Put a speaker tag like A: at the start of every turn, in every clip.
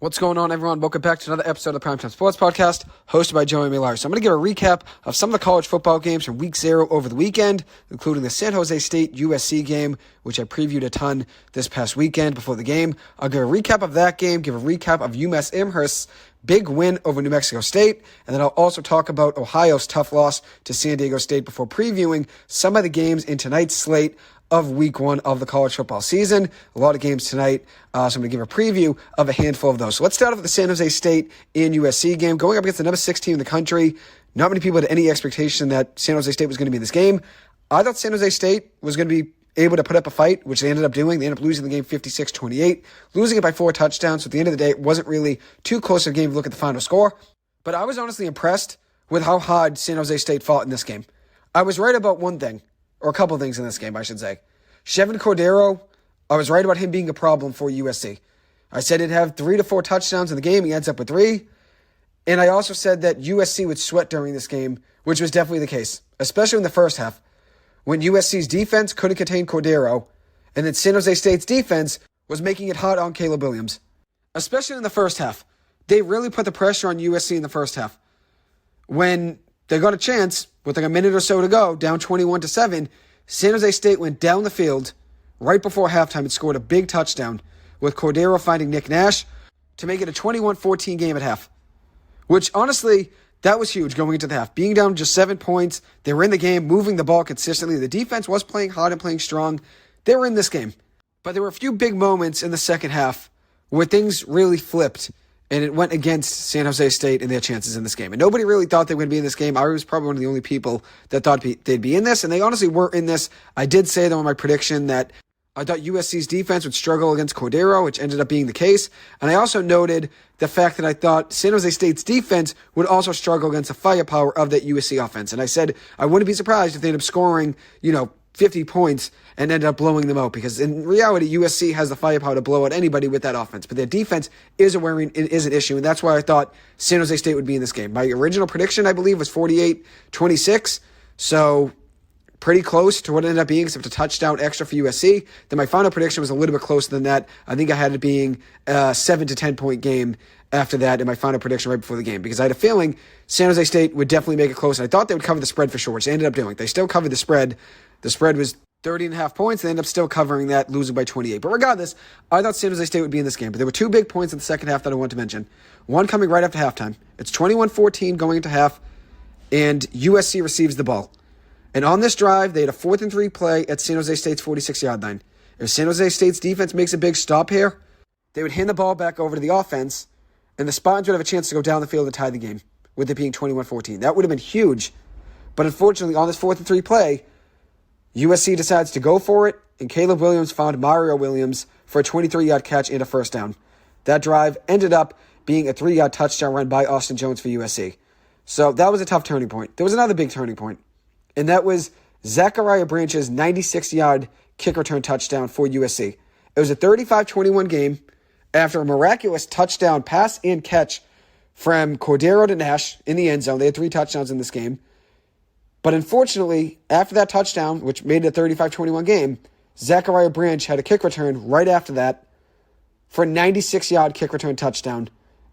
A: What's going on, everyone? Welcome back to another episode of the Primetime Sports Podcast, hosted by Joey Millar. So I'm going to give a recap of some of the college football games from Week 0 over the weekend, including the San Jose State USC game, which I previewed a ton this past weekend before the game. I'll give a recap of that game, give a recap of UMass Amherst's big win over New Mexico State, and then I'll also talk about Ohio's tough loss to San Diego State before previewing some of the games in tonight's slate of Week 1 of the college football season. A lot of games tonight, so I'm going to give a preview of a handful of those. So let's start off with the San Jose State and USC game. Going up against the number 6 team in the country, not many people had any expectation that San Jose State was going to be in this game. I thought San Jose State was going to be able to put up a fight, which they ended up doing. They ended up losing the game 56-28, losing it by 4 touchdowns. So at the end of the day, it wasn't really too close of a game if you look at the final score. But I was honestly impressed with how hard San Jose State fought in this game. I was right about one thing, or a couple things in this game, I should say. Chevan Cordeiro, I was right about him being a problem for USC. I said he'd have 3 to 4 touchdowns in the game. He ends up with 3. And I also said that USC would sweat during this game, which was definitely the case, especially in the first half, when USC's defense couldn't contain Cordeiro, and then San Jose State's defense was making it hard on Caleb Williams. Especially in the first half. They really put the pressure on USC in the first half. When they got a chance, with like a minute or so to go, down 21-7, San Jose State went down the field right before halftime and scored a big touchdown, with Cordeiro finding Nick Nash to make it a 21-14 game at half. Which, honestly, that was huge going into the half. Being down just 7 points, they were in the game, moving the ball consistently. The defense was playing hard and playing strong. They were in this game. But there were a few big moments in the second half where things really flipped, and it went against San Jose State and their chances in this game. And nobody really thought they were going to be in this game. I was probably one of the only people that thought they'd be in this, and they honestly were in this. I did say, though, in my prediction that I thought USC's defense would struggle against Cordeiro, which ended up being the case. And I also noted the fact that I thought San Jose State's defense would also struggle against the firepower of that USC offense. And I said I wouldn't be surprised if they ended up scoring, 50 points and ended up blowing them out, because in reality, USC has the firepower to blow out anybody with that offense. But their defense is an issue, and that's why I thought San Jose State would be in this game. My original prediction, I believe, was 48-26, so pretty close to what it ended up being, except a touchdown extra for USC. Then my final prediction was a little bit closer than that. I think I had it being a 7 to 10 point game after that in my final prediction right before the game, because I had a feeling San Jose State would definitely make it close. And I thought they would cover the spread for sure, which they ended up doing. They still covered the spread. The spread was 30.5 points. They ended up still covering that, losing by 28. But regardless, I thought San Jose State would be in this game. But there were 2 big points in the second half that I want to mention. One coming right after halftime. It's 21-14 going into half, and USC receives the ball. And on this drive, they had a 4th and 3 play at San Jose State's 46-yard line. If San Jose State's defense makes a big stop here, they would hand the ball back over to the offense, and the Spartans would have a chance to go down the field and tie the game, with it being 21-14. That would have been huge. But unfortunately, on this 4th and 3 play, USC decides to go for it, and Caleb Williams found Mario Williams for a 23-yard catch and a first down. That drive ended up being a 3-yard touchdown run by Austin Jones for USC. So that was a tough turning point. There was another big turning point, and that was Zachariah Branch's 96-yard kick return touchdown for USC. It was a 35-21 game after a miraculous touchdown pass and catch from Cordeiro to Nash in the end zone. They had 3 touchdowns in this game. But unfortunately, after that touchdown, which made it a 35-21 game, Zachariah Branch had a kick return right after that for a 96-yard kick return touchdown.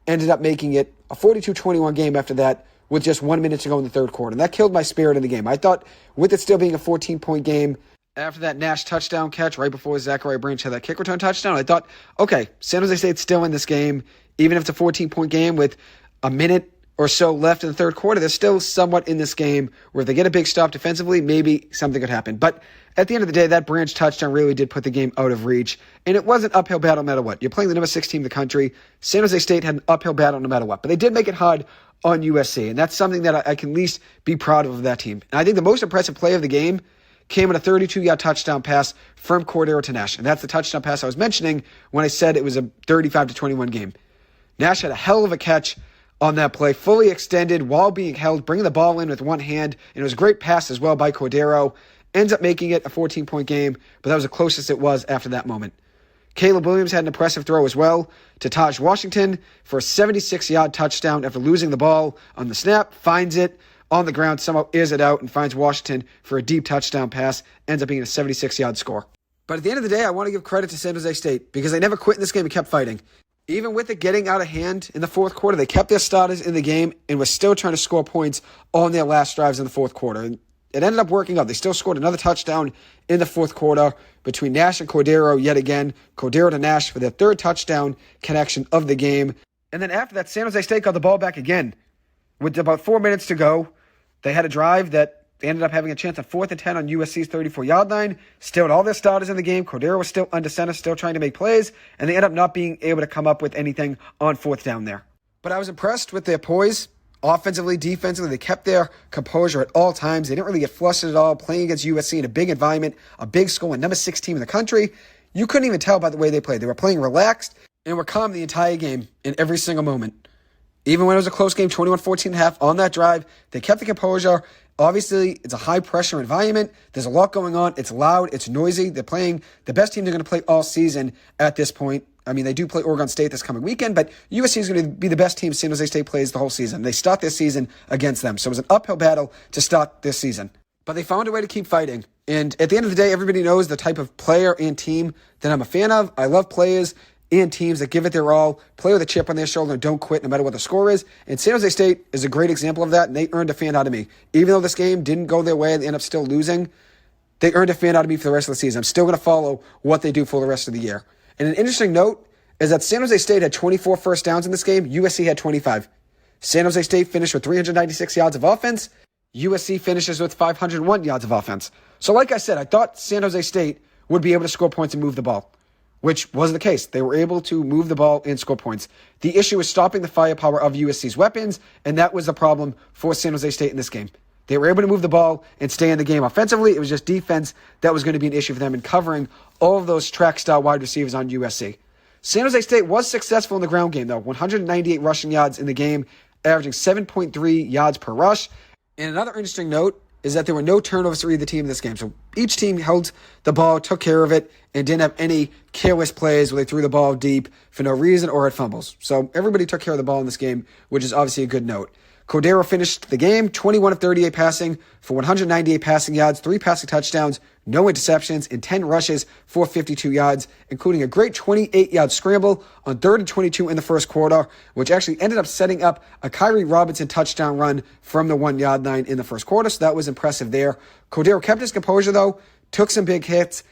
A: Ended up making it a 42-21 game after that with just 1 minute to go in the third quarter. And that killed my spirit in the game. I thought with it still being a 14-point game, after that Nash touchdown catch right before Zachariah Branch had that kick return touchdown, I thought, okay, San Jose State's still in this game. Even if it's a 14-point game with a minute or so left in the third quarter, they're still somewhat in this game where if they get a big stop defensively, maybe something could happen. But at the end of the day, that Branch touchdown really did put the game out of reach, and it was an uphill battle no matter what. You're playing the number 6 team in the country. San Jose State had an uphill battle no matter what, but they did make it hard on USC, and that's something that I can at least be proud of that team. And I think the most impressive play of the game came on a 32-yard touchdown pass from Cordeiro to Nash, and that's the touchdown pass I was mentioning when I said it was a 35-21 game. Nash had a hell of a catch on that play, fully extended while being held, bringing the ball in with one hand, and it was a great pass as well by Cordeiro. Ends up making it a 14-point game, but that was the closest it was after that moment. Caleb Williams had an impressive throw as well to Taj Washington for a 76-yard touchdown after losing the ball on the snap, finds it on the ground, somehow airs it out, and finds Washington for a deep touchdown pass, ends up being a 76-yard score. But at the end of the day, I want to give credit to San Jose State because they never quit in this game and kept fighting. Even with it getting out of hand in the fourth quarter, they kept their starters in the game and were still trying to score points on their last drives in the fourth quarter. And it ended up working out. They still scored another touchdown in the fourth quarter between Nash and Cordeiro yet again. Cordeiro to Nash for their third touchdown connection of the game. And then after that, San Jose State got the ball back again. With about 4 minutes to go, they had a drive that they ended up having a chance at 4th and 10 on USC's 34-yard line. Still had all their starters in the game. Cordeiro was still under center, still trying to make plays, and they ended up not being able to come up with anything on 4th down there. But I was impressed with their poise. Offensively, defensively, they kept their composure at all times. They didn't really get flustered at all, playing against USC in a big environment, a big school, and number 6 team in the country. You couldn't even tell by the way they played. They were playing relaxed and were calm the entire game in every single moment. Even when it was a close game, 21-14 and a half on that drive, they kept the composure. Obviously, it's a high-pressure environment. There's a lot going on. It's loud. It's noisy. They're playing the best team they're going to play all season at this point. I mean, they do play Oregon State this coming weekend, but USC is going to be the best team San Jose State plays the whole season. They start this season against them, so it was an uphill battle to start this season. But they found a way to keep fighting. And at the end of the day, everybody knows the type of player and team that I'm a fan of. I love players and teams that give it their all, play with a chip on their shoulder, and don't quit no matter what the score is. And San Jose State is a great example of that, and they earned a fan out of me. Even though this game didn't go their way and they end up still losing, they earned a fan out of me for the rest of the season. I'm still going to follow what they do for the rest of the year. And an interesting note is that San Jose State had 24 first downs in this game. USC had 25. San Jose State finished with 396 yards of offense. USC finishes with 501 yards of offense. So like I said, I thought San Jose State would be able to score points and move the ball, which was the case. They were able to move the ball and score points. The issue was stopping the firepower of USC's weapons, and that was the problem for San Jose State in this game. They were able to move the ball and stay in the game offensively. It was just defense that was going to be an issue for them in covering all of those track-style wide receivers on USC. San Jose State was successful in the ground game, though. 198 rushing yards in the game, averaging 7.3 yards per rush. And another interesting note is that there were no turnovers for either team in this game. So each team held the ball, took care of it, and didn't have any careless plays where they threw the ball deep for no reason or had fumbles. So everybody took care of the ball in this game, which is obviously a good note. Cordeiro finished the game 21 of 38 passing for 198 passing yards, 3 passing touchdowns, no interceptions, and 10 rushes for 52 yards, including a great 28-yard scramble on 3rd and 22 in the first quarter, which actually ended up setting up a Kyrie Robinson touchdown run from the 1-yard line in the first quarter, so that was impressive there. Cordeiro kept his composure, though, took some big hits,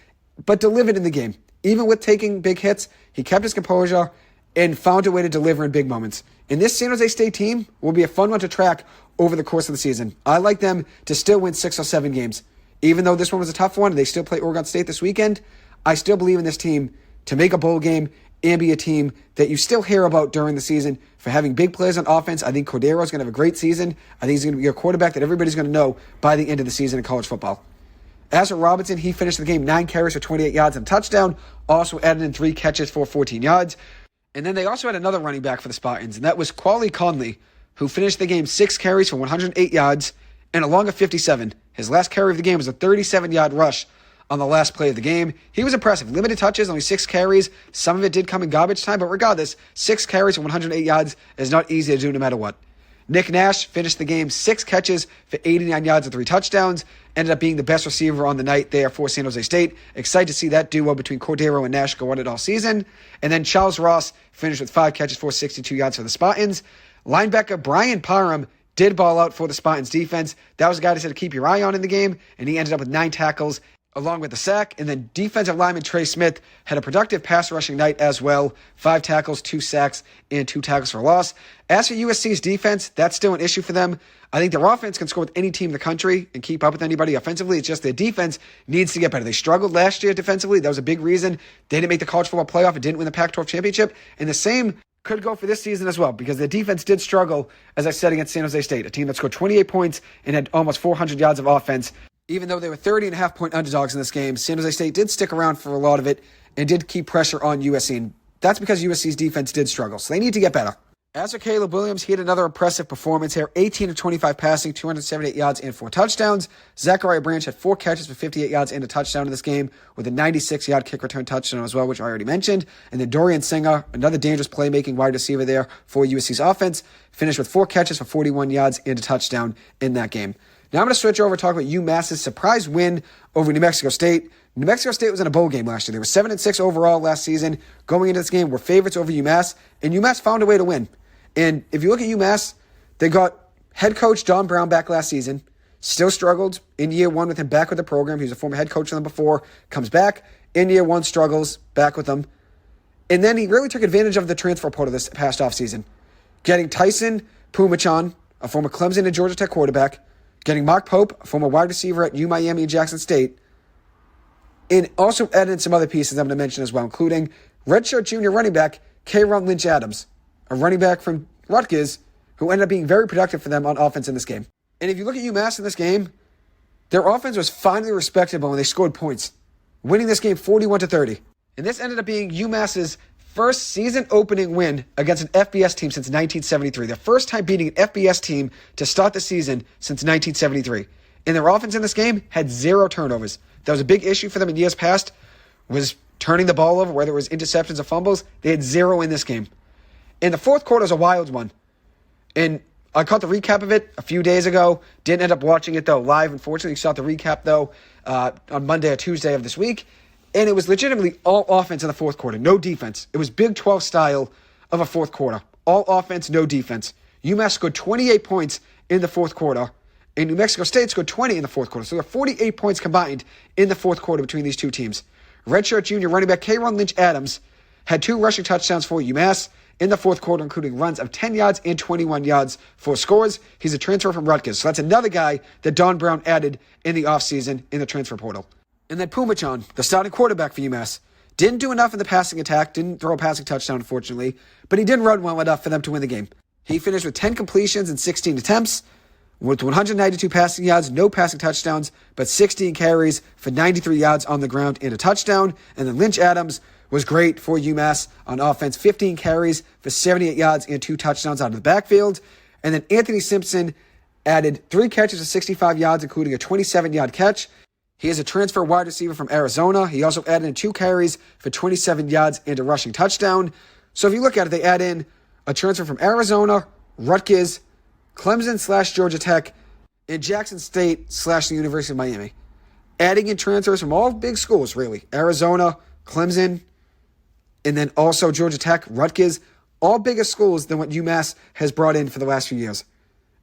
A: but delivered in the game. Even with taking big hits, he kept his composure and found a way to deliver in big moments. And this San Jose State team will be a fun one to track over the course of the season. I like them to still win 6 or 7 games. Even though this one was a tough one, they still play Oregon State this weekend, I still believe in this team to make a bowl game and be a team that you still hear about during the season for having big plays on offense. I think Cordeiro is going to have a great season. I think he's going to be a quarterback that everybody's going to know by the end of the season in college football. As for Robinson, he finished the game 9 carries for 28 yards and a touchdown, also added in 3 catches for 14 yards. And then they also had another running back for the Spartans, and that was Quali Conley, who finished the game 6 carries for 108 yards and a long of 57. His last carry of the game was a 37-yard rush on the last play of the game. He was impressive. Limited touches, only 6 carries. Some of it did come in garbage time, but regardless, 6 carries for 108 yards is not easy to do no matter what. Nick Nash finished the game 6 catches for 89 yards and 3 touchdowns. Ended up being the best receiver on the night there for San Jose State. Excited to see that duo between Cordeiro and Nash go on it all season. And then Charles Ross finished with 5 catches for 62 yards for the Spartans. Linebacker Brian Parham did ball out for the Spartans defense. That was a guy that said to keep your eye on in the game, and he ended up with 9 tackles along with the sack. And then defensive lineman Trey Smith had a productive pass rushing night as well. 5 tackles, 2 sacks, and 2 tackles for loss. As for USC's defense, that's still an issue for them. I think their offense can score with any team in the country and keep up with anybody offensively. It's just their defense needs to get better. They struggled last year defensively. That was a big reason they didn't make the college football playoff and didn't win the Pac-12 championship. And the same could go for this season as well, because their defense did struggle, as I said, against San Jose State, a team that scored 28 points and had almost 400 yards of offense. Even though they were 30.5-point underdogs in this game, San Jose State did stick around for a lot of it and did keep pressure on USC. And that's because USC's defense did struggle, so they need to get better. As for Caleb Williams, he had another impressive performance here. 18 of 25 passing, 278 yards and 4 touchdowns. Zachariah Branch had 4 catches for 58 yards and a touchdown in this game with a 96-yard kick return touchdown as well, which I already mentioned. And then Dorian Singer, another dangerous playmaking wide receiver there for USC's offense, finished with 4 catches for 41 yards and a touchdown in that game. Now I'm going to switch over and talk about UMass's surprise win over New Mexico State. New Mexico State was in a bowl game last year. They were 7-6 overall last season. Going into this game, were favorites over UMass, and UMass found a way to win. And if you look at UMass, they got head coach Don Brown back last season. Still struggled in year one with him back with the program. He was a former head coach of them before. Comes back in year one, struggles back with them. And then he really took advantage of the transfer portal this past offseason. Getting Tyson Pumachan, a former Clemson and Georgia Tech quarterback. Getting Mark Pope, a former wide receiver at UMiami and Jackson State. And also added some other pieces I'm going to mention as well, including redshirt junior running back Kayron Lynch-Adams, a running back from Rutgers who ended up being very productive for them on offense in this game. And if you look at UMass in this game, their offense was finally respectable and they scored points, winning this game 41-30. And this ended up being UMass's first season-opening win against an FBS team since 1973. Their first time beating an FBS team to start the season since 1973. And their offense in this game had 0 turnovers. That was a big issue for them in years past, was turning the ball over, whether it was interceptions or fumbles. They had 0 in this game. And the fourth quarter was a wild one. And I caught the recap of it a few days ago. Didn't end up watching it, though, live. Unfortunately, saw the recap, though, on Monday or Tuesday of this week. And it was legitimately all offense in the fourth quarter, no defense. It was Big 12 style of a fourth quarter. All offense, no defense. UMass scored 28 points in the fourth quarter, and New Mexico State scored 20 in the fourth quarter. So there were 48 points combined in the fourth quarter between these two teams. Redshirt junior running back Kayron Lynch-Adams had 2 rushing touchdowns for UMass in the fourth quarter, including runs of 10 yards and 21 yards for scores. He's a transfer from Rutgers. So that's another guy that Don Brown added in the offseason in the transfer portal. And then Pumachan, the starting quarterback for UMass, didn't do enough in the passing attack, didn't throw a passing touchdown, unfortunately, but he did run well enough for them to win the game. He finished with 10 completions and 16 attempts, with 192 passing yards, no passing touchdowns, but 16 carries for 93 yards on the ground and a touchdown. And then Lynch-Adams was great for UMass on offense, 15 carries for 78 yards and 2 touchdowns out of the backfield. And then Anthony Simpson added 3 catches of 65 yards, including a 27-yard catch. He is a transfer wide receiver from Arizona. He also added in 2 carries for 27 yards and a rushing touchdown. So if you look at it, they add in a transfer from Arizona, Rutgers, Clemson/Georgia Tech, and Jackson State/the University of Miami. Adding in transfers from all big schools, really. Arizona, Clemson, and then also Georgia Tech, Rutgers, all bigger schools than what UMass has brought in for the last few years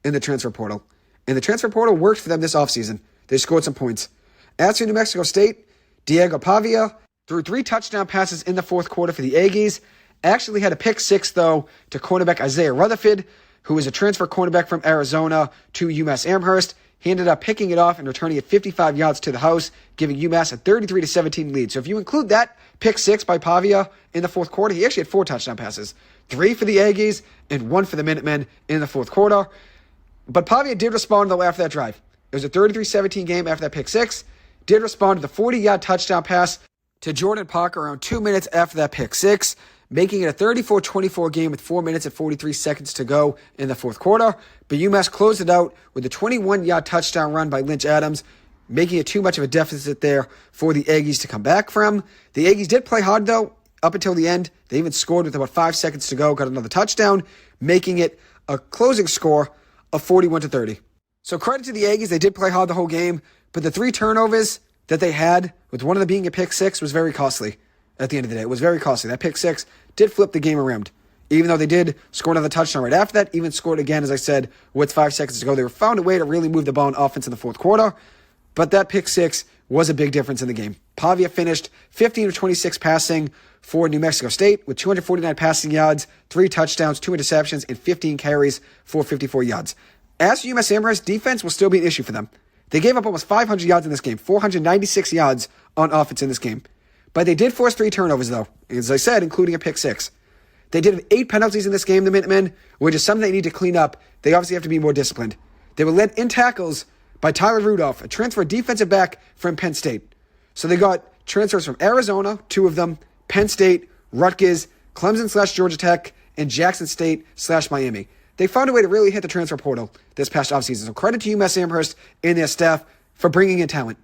A: in the transfer portal. And the transfer portal worked for them this offseason. They scored some points. As for New Mexico State, Diego Pavia threw 3 touchdown passes in the fourth quarter for the Aggies. Actually had a pick 6, though, to cornerback Isaiah Rutherford, who is a transfer cornerback from Arizona to UMass Amherst. He ended up picking it off and returning it 55 yards to the house, giving UMass a 33-17 lead. So if you include that pick 6 by Pavia in the fourth quarter, he actually had 4 touchdown passes. 3 for the Aggies and 1 for the Minutemen in the fourth quarter. But Pavia did respond, though, after that drive. It was a 33-17 game after that pick 6. Did respond to the 40-yard touchdown pass to Jordan Parker around 2 minutes after that pick 6, making it a 34-24 game with 4 minutes and 43 seconds to go in the fourth quarter. But UMass closed it out with a 21-yard touchdown run by Lynch-Adams, making it too much of a deficit there for the Aggies to come back from. The Aggies did play hard, though, up until the end. They even scored with about 5 seconds to go, got another touchdown, making it a closing score of 41-30. So credit to the Aggies. They did play hard the whole game, but the 3 turnovers that they had, with one of them being a pick 6, was very costly at the end of the day. It was very costly. That pick 6 did flip the game around. Even though they did score another touchdown right after that, even scored again, as I said, with 5 seconds to go. They found a way to really move the ball on offense in the fourth quarter, but that pick 6 was a big difference in the game. Pavia finished 15 of 26 passing for New Mexico State with 249 passing yards, 3 touchdowns, 2 interceptions, and 15 carries for 54 yards. As for UMass Amherst, defense will still be an issue for them. They gave up almost 500 yards in this game, 496 yards on offense in this game. But they did force 3 turnovers, though, as I said, including a pick 6. They did have 8 penalties in this game, the Minutemen, which is something they need to clean up. They obviously have to be more disciplined. They were led in tackles by Tyler Rudolph, a transfer defensive back from Penn State. So they got transfers from Arizona, 2 of them, Penn State, Rutgers, Clemson/Georgia Tech, and Jackson State/Miami. They found a way to really hit the transfer portal this past offseason. So credit to UMass Amherst and their staff for bringing in talent.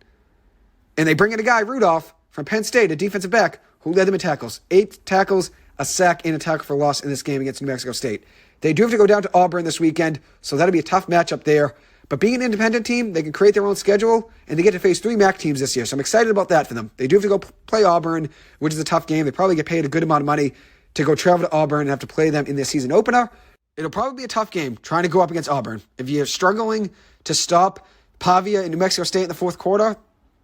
A: And they bring in a guy, Rudolph, from Penn State, a defensive back, who led them in tackles. 8 tackles, a sack, and a tackle for loss in this game against New Mexico State. They do have to go down to Auburn this weekend, so that'll be a tough matchup there. But being an independent team, they can create their own schedule, and they get to face 3 MAC teams this year. So I'm excited about that for them. They do have to go play Auburn, which is a tough game. They probably get paid a good amount of money to go travel to Auburn and have to play them in their season opener. It'll probably be a tough game trying to go up against Auburn. If you're struggling to stop Pavia and New Mexico State in the fourth quarter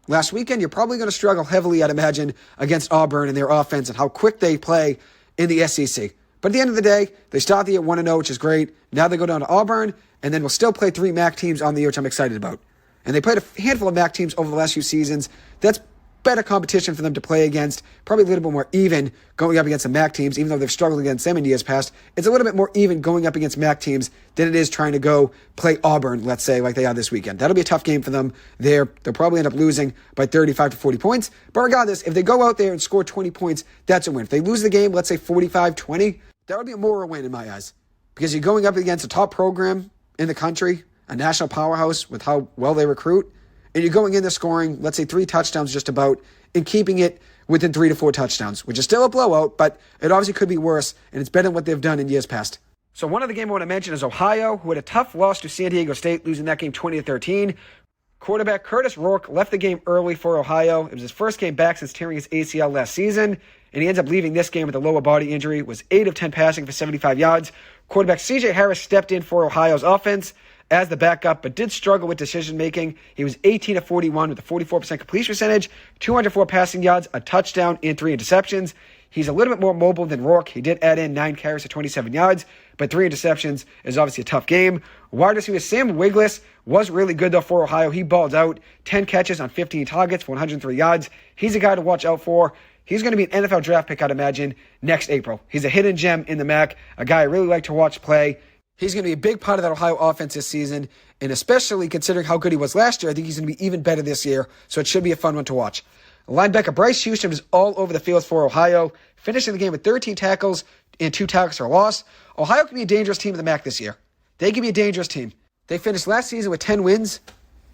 A: last weekend, you're probably going to struggle heavily, I'd imagine, against Auburn and their offense and how quick they play in the SEC. But at the end of the day, they start the year 1-0, which is great. Now they go down to Auburn, and then we'll still play 3 MAC teams on the year, which I'm excited about. And they played a handful of MAC teams over the last few seasons. That's better competition for them to play against, probably a little bit more even going up against the MAC teams, even though they've struggled against them in years past. It's a little bit more even going up against MAC teams than it is trying to go play Auburn, let's say, like they are this weekend. That'll be a tough game for them there. They'll probably end up losing by 35 to 40 points. But regardless, if they go out there and score 20 points, that's a win. If they lose the game, let's say 45-20, that would be more a win in my eyes. Because you're going up against a top program in the country, a national powerhouse with how well they recruit, and you're going in there scoring, let's say, 3 touchdowns just about, and keeping it within 3 to 4 touchdowns, which is still a blowout, but it obviously could be worse, and it's better than what they've done in years past. So one other game I want to mention is Ohio, who had a tough loss to San Diego State, losing that game 20-13. Quarterback Curtis Rourke left the game early for Ohio. It was his first game back since tearing his ACL last season, and he ends up leaving this game with a lower body injury. Was 8 of 10 passing for 75 yards. Quarterback C.J. Harris stepped in for Ohio's offense as the backup, but did struggle with decision-making. He was 18 of 41 with a 44% completion percentage, 204 passing yards, a touchdown, and 3 interceptions. He's a little bit more mobile than Rourke. He did add in 9 carries for 27 yards, but 3 interceptions is obviously a tough game. Wide receiver Sam Wiglis was really good, though, for Ohio. He balled out, 10 catches on 15 targets for 103 yards. He's a guy to watch out for. He's going to be an NFL draft pick, I'd imagine, next April. He's a hidden gem in the MAC, a guy I really like to watch play. He's going to be a big part of that Ohio offense this season, and especially considering how good he was last year, I think he's going to be even better this year, so it should be a fun one to watch. Linebacker Bryce Houston was all over the field for Ohio, finishing the game with 13 tackles and 2 tackles for a loss. Ohio can be a dangerous team in the MAC this year. They can be a dangerous team. They finished last season with 10 wins,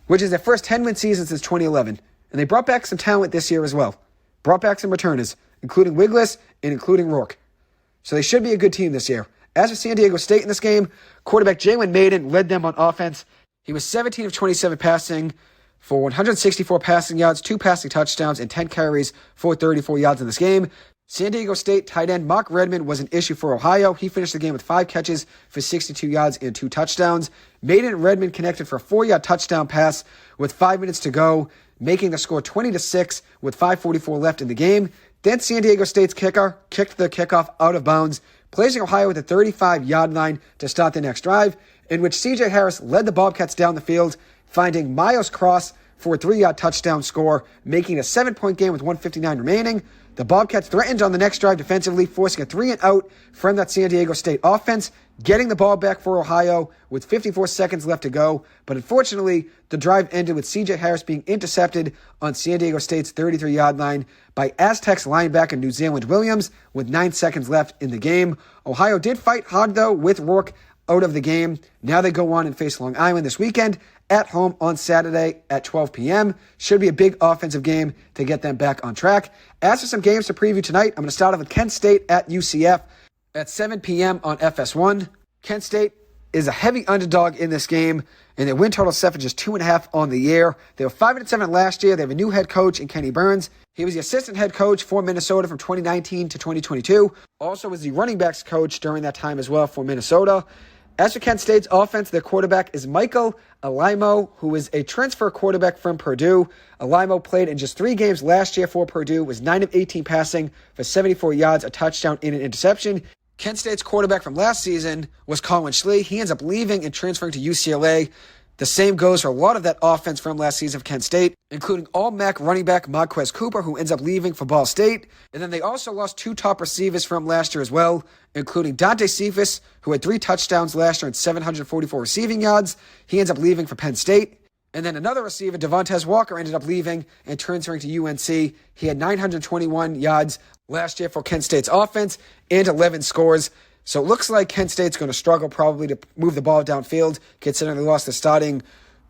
A: which is their first 10-win season since 2011, and they brought back some talent this year as well. Brought back some returners, including Wiglis and including Rourke. So they should be a good team this year. As for San Diego State in this game, quarterback Jalen Maiden led them on offense. He was 17 of 27 passing for 164 passing yards, 2 passing touchdowns, and 10 carries for 34 yards in this game. San Diego State tight end Mark Redmond was an issue for Ohio. He finished the game with 5 catches for 62 yards and 2 touchdowns. Maiden and Redmond connected for a 4-yard touchdown pass with 5 minutes to go, making the score 20-6 with 5:44 left in the game. Then San Diego State's kicker kicked the kickoff out of bounds, placing Ohio at the 35-yard line to start the next drive, in which C.J. Harris led the Bobcats down the field, finding Miles Cross for a 3-yard touchdown score, making a 7-point game with 1:59 remaining. The Bobcats threatened on the next drive defensively, forcing a 3-and-out from that San Diego State offense, getting the ball back for Ohio with 54 seconds left to go. But unfortunately, the drive ended with C.J. Harris being intercepted on San Diego State's 33-yard line by Aztecs linebacker New Zealand Williams with 9 seconds left in the game. Ohio did fight hard, though, with Rourke out of the game. Now they go on and face Long Island this weekend at home on Saturday at 12 p.m. Should be a big offensive game to get them back on track. As for some games to preview tonight, I'm going to start off with Kent State at UCF at 7 p.m. on FS1. Kent State is a heavy underdog in this game, and their win total set for just 2.5 on the year. They were 5-7 last year. They have a new head coach in Kenny Burns. He was the assistant head coach for Minnesota from 2019 to 2022. Also was the running backs coach during that time as well for Minnesota. As for Kent State's offense, their quarterback is Michael Alaimo, who is a transfer quarterback from Purdue. Alaimo played in just 3 games last year for Purdue, was 9 of 18 passing for 74 yards, a touchdown, and an interception. Kent State's quarterback from last season was Colin Schlee. He ends up leaving and transferring to UCLA. The same goes for a lot of that offense from last season of Kent State, including all-MAC running back Marquez Cooper, who ends up leaving for Ball State. And then they also lost 2 top receivers from last year as well, including Dante Cephas, who had 3 touchdowns last year and 744 receiving yards. He ends up leaving for Penn State. And then another receiver, Devontae Walker, ended up leaving and transferring to UNC. He had 921 yards last year for Kent State's offense and 11 scores. So it looks like Kent State's going to struggle probably to move the ball downfield, considering they lost the starting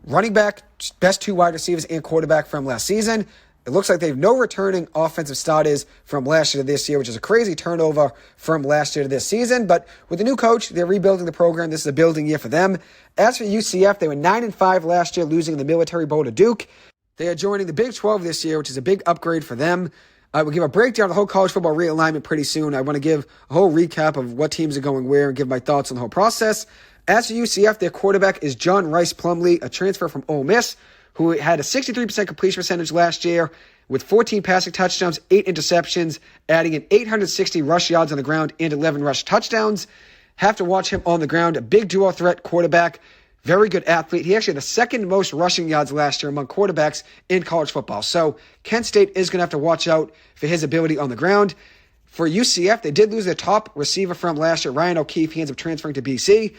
A: running back, best 2 wide receivers and quarterback from last season. It looks like they have no returning offensive starters from last year to this year, which is a crazy turnover from last year to this season. But with the new coach, they're rebuilding the program. This is a building year for them. As for UCF, they were 9-5 last year, losing in the Military Bowl to Duke. They are joining the Big 12 this year, which is a big upgrade for them. I will give a breakdown of the whole college football realignment pretty soon. I want to give a whole recap of what teams are going where and give my thoughts on the whole process. As for UCF, their quarterback is John Rice Plumlee, a transfer from Ole Miss, who had a 63% completion percentage last year with 14 passing touchdowns, 8 interceptions, adding in 860 rush yards on the ground and 11 rush touchdowns. Have to watch him on the ground. A big dual threat quarterback, very good athlete. He actually had the second most rushing yards last year among quarterbacks in college football. So Kent State is going to have to watch out for his ability on the ground. For UCF, they did lose their top receiver from last year, Ryan O'Keefe. He ends up transferring to BC.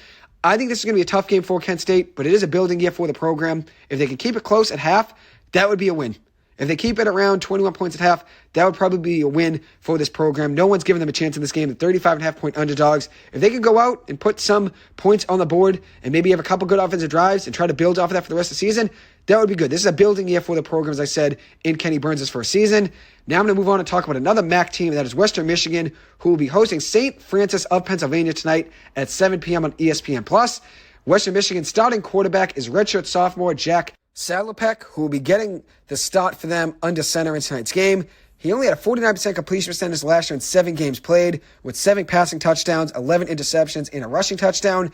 A: I think this is going to be a tough game for Kent State, but it is a building year for the program. If they can keep it close at half, that would be a win. If they keep it around 21 points at half, that would probably be a win for this program. No one's given them a chance in this game. The 35.5-point underdogs. If they can go out and put some points on the board and maybe have a couple good offensive drives and try to build off of that for the rest of the season, that would be good. This is a building year for the program, as I said, in Kenny Burns' first season. Now I'm going to move on and talk about another MAC team, and that is Western Michigan, who will be hosting St. Francis of Pennsylvania tonight at 7 p.m. on ESPN+. Western Michigan's starting quarterback is redshirt sophomore Jack Sadlerpeck, who will be getting the start for them under center in tonight's game. He only had a 49% completion percentage last year in 7 games played, with 7 passing touchdowns, 11 interceptions, and a rushing touchdown.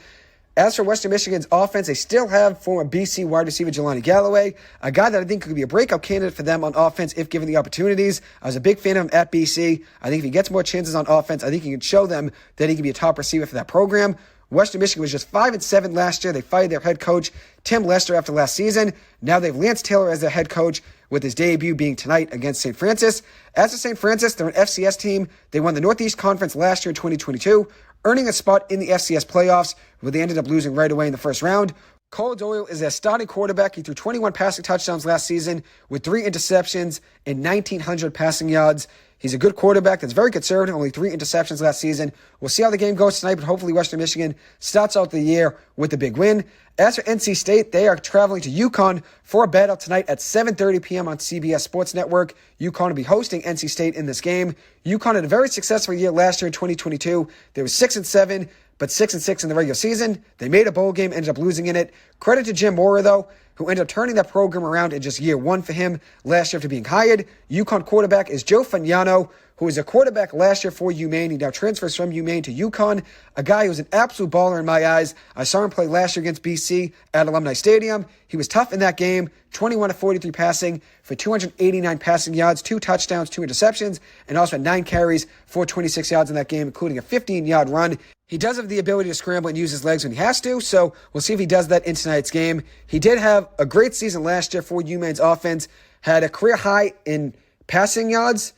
A: As for Western Michigan's offense, they still have former BC wide receiver Jelani Galloway, a guy that I think could be a breakout candidate for them on offense if given the opportunities. I was a big fan of him at BC. I think if he gets more chances on offense, I think he can show them that he can be a top receiver for that program. Western Michigan was just 5-7 last year. They fired their head coach, Tim Lester, after last season. Now they have Lance Taylor as their head coach, with his debut being tonight against St. Francis. As for St. Francis, they're an FCS team. They won the Northeast Conference last year in 2022, earning a spot in the FCS playoffs, where they ended up losing right away in the first round. Cole Doyle is their starting quarterback. He threw 21 passing touchdowns last season with 3 interceptions and 1,900 passing yards. He's a good quarterback that's very conservative, only 3 interceptions last season. We'll see how the game goes tonight, but hopefully Western Michigan starts out the year with a big win. As for NC State, they are traveling to UConn for a battle tonight at 7:30 p.m. on CBS Sports Network. UConn will be hosting NC State in this game. UConn had a very successful year last year in 2022. They were 6-7, but 6-6 in the regular season. They made a bowl game, ended up losing in it. Credit to Jim Mora, though, who ended up turning that program around in just year 1 for him last year after being hired. UConn quarterback is Joe Fagnano, who was a quarterback last year for UMaine. He now transfers from UMaine to UConn, a guy who was an absolute baller in my eyes. I saw him play last year against BC at Alumni Stadium. He was tough in that game, 21-43 passing for 289 passing yards, 2 touchdowns, 2 interceptions, and also had 9 carries for 26 yards in that game, including a 15-yard run. He does have the ability to scramble and use his legs when he has to, so we'll see if he does that in tonight's game. He did have a great season last year for UMaine's offense, had a career high in passing yards,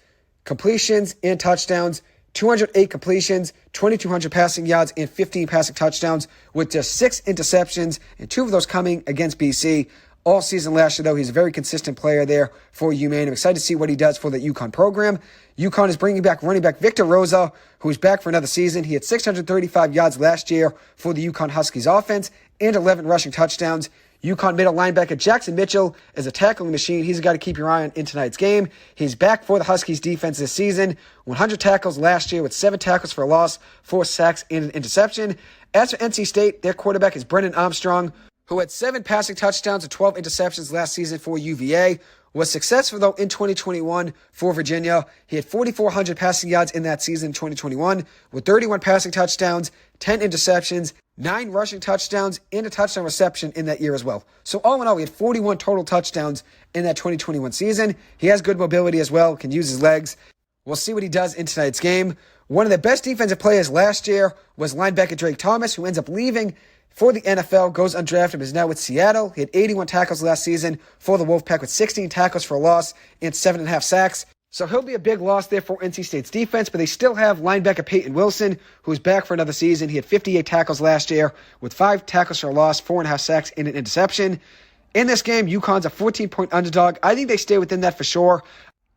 A: completions, and touchdowns, 208 completions, 2,200 passing yards, and 15 passing touchdowns, with just 6 interceptions, and 2 of those coming against BC. All season last year, though, he's a very consistent player there for UMaine. I'm excited to see what he does for the UConn program. UConn is bringing back running back Victor Rosa, who's back for another season. He had 635 yards last year for the UConn Huskies offense and 11 rushing touchdowns. UConn middle linebacker Jackson Mitchell is a tackling machine. He's a guy to keep your eye on in tonight's game. He's back for the Huskies defense this season. 100 tackles last year with 7 tackles for a loss, 4 sacks, and an interception. As for NC State, their quarterback is Brennan Armstrong, who had 7 passing touchdowns and 12 interceptions last season for UVA. Was successful, though, in 2021 for Virginia. He had 4,400 passing yards in that season in 2021, with 31 passing touchdowns, 10 interceptions, 9 rushing touchdowns, and a touchdown reception in that year as well. So all in all, he had 41 total touchdowns in that 2021 season. He has good mobility as well, can use his legs. We'll see what he does in tonight's game. One of the best defensive players last year was linebacker Drake Thomas, who ends up leaving for the NFL, goes undrafted, but is now with Seattle. He had 81 tackles last season for the Wolfpack with 16 tackles for a loss and 7.5 sacks. So he'll be a big loss there for NC State's defense, but they still have linebacker Peyton Wilson, who's back for another season. He had 58 tackles last year with 5 tackles for a loss, 4.5 sacks, and an interception. In this game, UConn's a 14-point underdog. I think they stay within that for sure.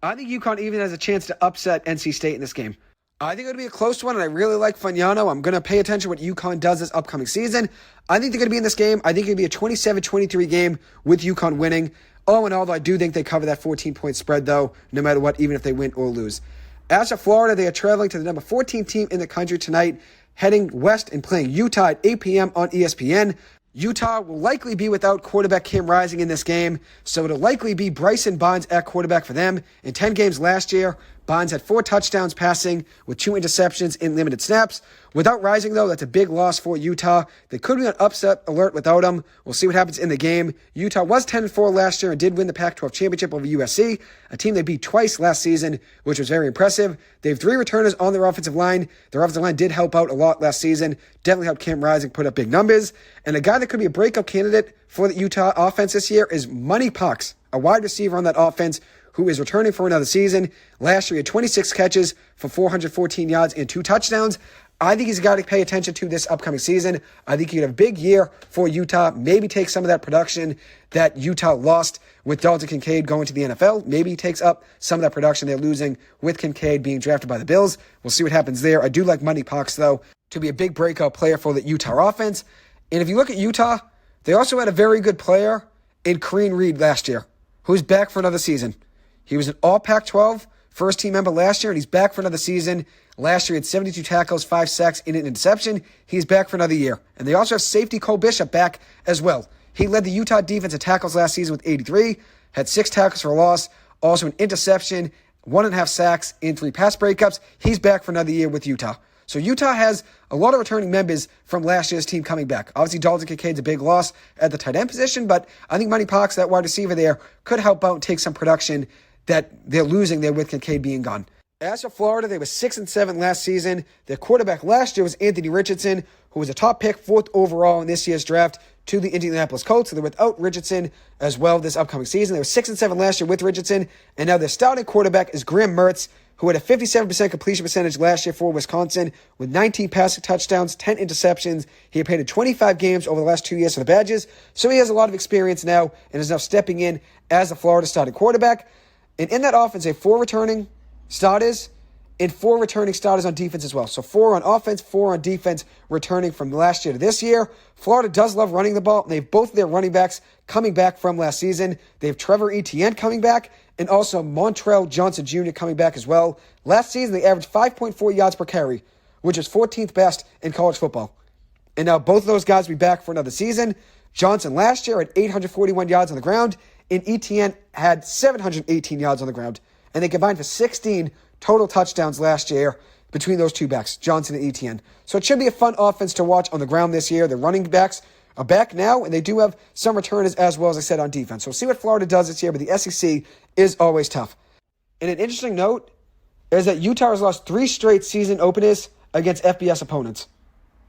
A: I think UConn even has a chance to upset NC State in this game. I think it'll be a close one, and I really like Fagnano. I'm going to pay attention to what UConn does this upcoming season. I think they're going to be in this game. I think it'll be a 27-23 game with UConn winning. All in all, I do think they cover that 14-point spread, though, no matter what, even if they win or lose. As for Florida, they are traveling to the number 14 team in the country tonight, heading west and playing Utah at 8 p.m. on ESPN. Utah will likely be without quarterback Cam Rising in this game, so it'll likely be Bryson Bonds at quarterback for them. In 10 games last year, Bonds had 4 touchdowns passing with 2 interceptions in limited snaps. Without Rising, though, that's a big loss for Utah. They could be on upset alert without him. We'll see what happens in the game. Utah was 10-4 last year and did win the Pac-12 championship over USC, a team they beat twice last season, which was very impressive. They have 3 returners on their offensive line. Their offensive line did help out a lot last season. Definitely helped Cam Rising put up big numbers. And a guy that could be a breakout candidate for the Utah offense this year is Money Pox, a wide receiver on that offense who is returning for another season. Last year, he had 26 catches for 414 yards and 2 touchdowns. I think he's a guy to pay attention to this upcoming season. I think he could have a big year for Utah, maybe take some of that production that Utah lost with Dalton Kincaid going to the NFL. Maybe he takes up some of that production they're losing with Kincaid being drafted by the Bills. We'll see what happens there. I do like Money Pox, though, to be a big breakout player for the Utah offense. And if you look at Utah, they also had a very good player in Kareem Reed last year, who's back for another season. He was an all Pac-12 first-team member last year, and he's back for another season. Last year, he had 72 tackles, 5 sacks, and an interception. He's back for another year. And they also have safety Cole Bishop back as well. He led the Utah defense in tackles last season with 83, had 6 tackles for a loss, also an interception, 1.5 sacks, and 3 pass breakups. He's back for another year with Utah. So Utah has a lot of returning members from last year's team coming back. Obviously, Dalton Kincaid's a big loss at the tight end position, but I think Money Pox, that wide receiver there, could help out and take some production that they're losing there with Kincaid being gone. As for Florida, they were 6-7 last season. Their quarterback last year was Anthony Richardson, who was a top pick, 4th overall in this year's draft to the Indianapolis Colts. So they're without Richardson as well this upcoming season. They were 6-7 last year with Richardson, and now their starting quarterback is Graham Mertz, who had a 57% completion percentage last year for Wisconsin with 19 passing touchdowns, 10 interceptions. He had played in 25 games over the last 2 years for the Badgers, so he has a lot of experience now and is now stepping in as the Florida starting quarterback. And in that offense, they have 4 returning starters and 4 returning starters on defense as well. So 4 on offense, 4 on defense, returning from last year to this year. Florida does love running the ball. They have both of their running backs coming back from last season. They have Trevor Etienne coming back and also Montrell Johnson Jr. coming back as well. Last season, they averaged 5.4 yards per carry, which is 14th best in college football. And now both of those guys will be back for another season. Johnson last year had 841 yards on the ground, and Etienne had 718 yards on the ground. And they combined for 16 total touchdowns last year between those two backs, Johnson and Etienne. So it should be a fun offense to watch on the ground this year. The running backs are back now, and they do have some returners as well, as I said, on defense. So we'll see what Florida does this year, but the SEC is always tough. And an interesting note is that Utah has lost 3 straight season openers against FBS opponents.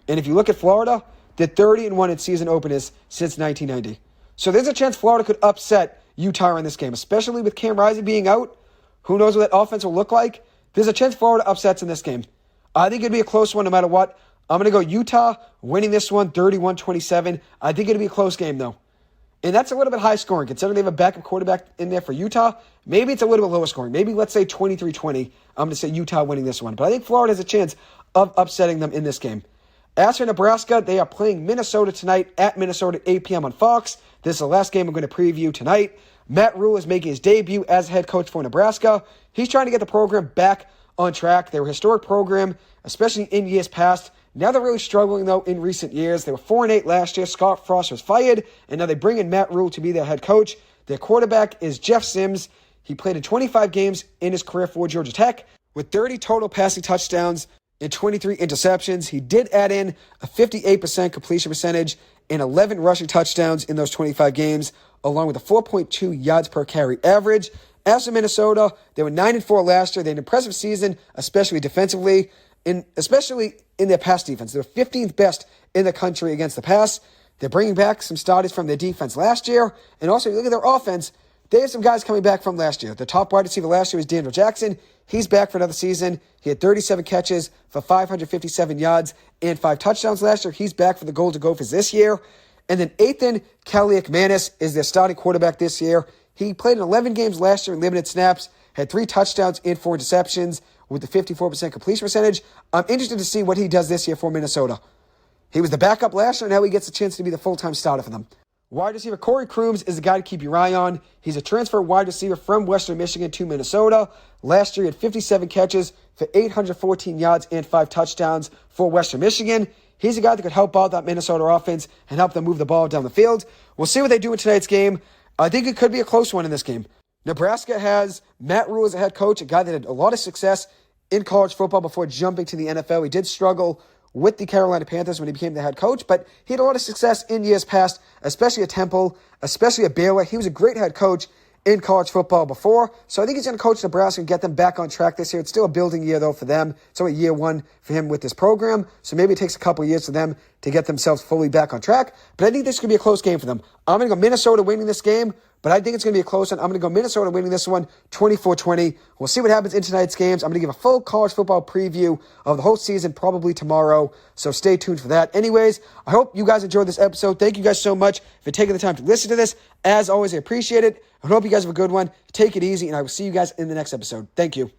A: And if you look at Florida, they're 30-1 in season openers since 1990. So there's a chance Florida could upset Utah in this game, especially with Cam Rising being out. Who knows what that offense will look like? There's a chance Florida upsets in this game. I think it'd be a close one no matter what. I'm going to go Utah winning this one 31-27. I think it'll be a close game, though. And that's a little bit high scoring. Considering they have a backup quarterback in there for Utah, maybe it's a little bit lower scoring. Maybe, let's say, 23-20. I'm going to say Utah winning this one. But I think Florida has a chance of upsetting them in this game. As for Nebraska, they are playing Minnesota tonight at Minnesota at 8 p.m. on Fox. This is the last game I'm going to preview tonight. Matt Rule is making his debut as head coach for Nebraska. He's trying to get the program back on track. They were a historic program, especially in years past. Now they're really struggling, though, in recent years. They were 4-8 last year. Scott Frost was fired, and now they bring in Matt Rule to be their head coach. Their quarterback is Jeff Sims. He played in 25 games in his career for Georgia Tech with 30 total passing touchdowns and 23 interceptions. He did add in a 58% completion percentage and 11 rushing touchdowns in those 25 games, along with a 4.2 yards per carry average. As for Minnesota, they were 9-4 last year. They had an impressive season, especially defensively, and especially in their pass defense. They were 15th best in the country against the pass. They're bringing back some starters from their defense last year. And also, if you look at their offense, they have some guys coming back from last year. The top wide receiver last year was Daniel Jackson. He's back for another season. He had 37 catches for 557 yards and 5 touchdowns last year. He's back for the Golden Gophers this year. And then Ethan Kaliakmanis is their starting quarterback this year. He played in 11 games last year in limited snaps, had 3 touchdowns and 4 interceptions, with the 54% completion percentage. I'm interested to see what he does this year for Minnesota. He was the backup last year, and now he gets a chance to be the full-time starter for them. Wide receiver Corey Crooms is the guy to keep your eye on. He's a transfer wide receiver from Western Michigan to Minnesota. Last year, he had 57 catches for 814 yards and 5 touchdowns for Western Michigan. He's a guy that could help out that Minnesota offense and help them move the ball down the field. We'll see what they do in tonight's game. I think it could be a close one in this game. Nebraska has Matt Rule as a head coach, a guy that had a lot of success in college football before jumping to the NFL. He did struggle with the Carolina Panthers when he became the head coach, but he had a lot of success in years past, especially at Temple, especially at Baylor. He was a great head coach in college football before, so I think he's going to coach Nebraska and get them back on track this year. It's still a building year, though, for them. It's only year one for him with this program, so maybe it takes a couple of years for them to get themselves fully back on track, but I think this could be a close game for them. I'm going to go Minnesota winning this game, but I think it's going to be a close one. I'm going to go Minnesota winning this one 24-20. We'll see what happens in tonight's games. I'm going to give a full college football preview of the whole season probably tomorrow, so stay tuned for that. Anyways, I hope you guys enjoyed this episode. Thank you guys so much for taking the time to listen to this. As always, I appreciate it. I hope you guys have a good one. Take it easy, and I will see you guys in the next episode. Thank you.